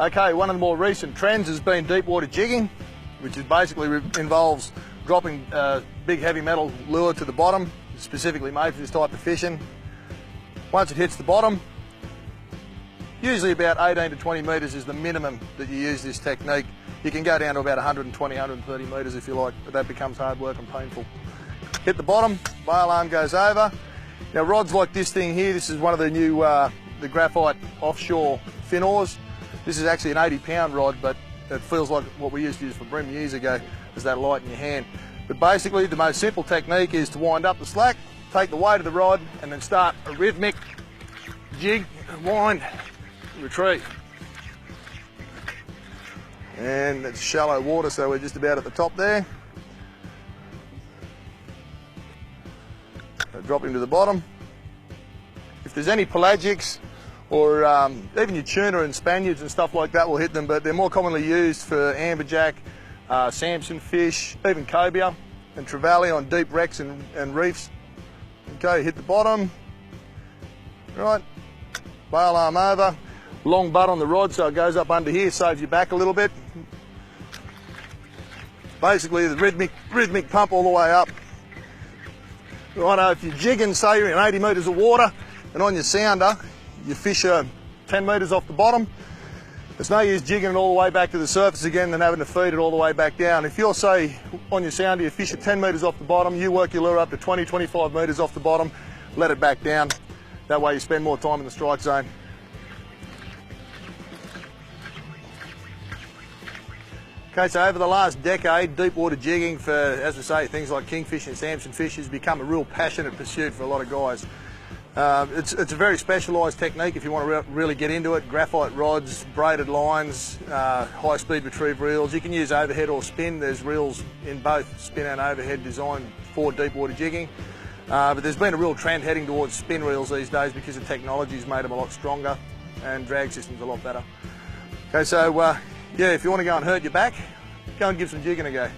Okay, one of the more recent trends has been deep water jigging, which is basically involves dropping big heavy metal lure to the bottom, specifically made for this type of fishing. Once it hits the bottom, usually about 18 to 20 metres is the minimum that you use this technique. You can go down to about 120, 130 metres if you like, but that becomes hard work and painful. Hit the bottom, bail arm goes over. Now rods like this thing here, this is one of the new the graphite offshore fin oars. This is actually an 80-pound rod, but it feels like what we used to use for bream years ago, is that light in your hand. But basically the most simple technique is to wind up the slack, take the weight of the rod, and then start a rhythmic jig, wind, retrieve. And it's shallow water, so we're just about at the top there. So drop him to the bottom. If there's any pelagics, or even your tuna and Spaniards and stuff like that will hit them, but they're more commonly used for amberjack, Samson fish, even cobia and trevally on deep wrecks and reefs. Okay, hit the bottom, right, bail arm over, long butt on the rod so it goes up under here, saves your back a little bit. Basically the rhythmic pump all the way up. Righto, if you're jigging, say you're in 80 metres of water, and on your sounder, you fish 10 metres off the bottom, it's no use jigging it all the way back to the surface again than having to feed it all the way back down. If you're, say, on your sounder, you fish at 10 metres off the bottom, you work your lure up to 20, 25 metres off the bottom, let it back down. That way you spend more time in the strike zone. Okay, so over the last decade, deep water jigging for, as we say, things like kingfish and Samson fish has become a real passionate pursuit for a lot of guys. It's a very specialised technique if you want to really get into it. Graphite rods, braided lines, high-speed retrieve reels. You can use overhead or spin. There's reels in both spin and overhead designed for deep water jigging. But there's been a real trend heading towards spin reels these days because the technology's made them a lot stronger and drag systems a lot better. Okay, so yeah, if you want to go and hurt your back, go and give some jigging a go.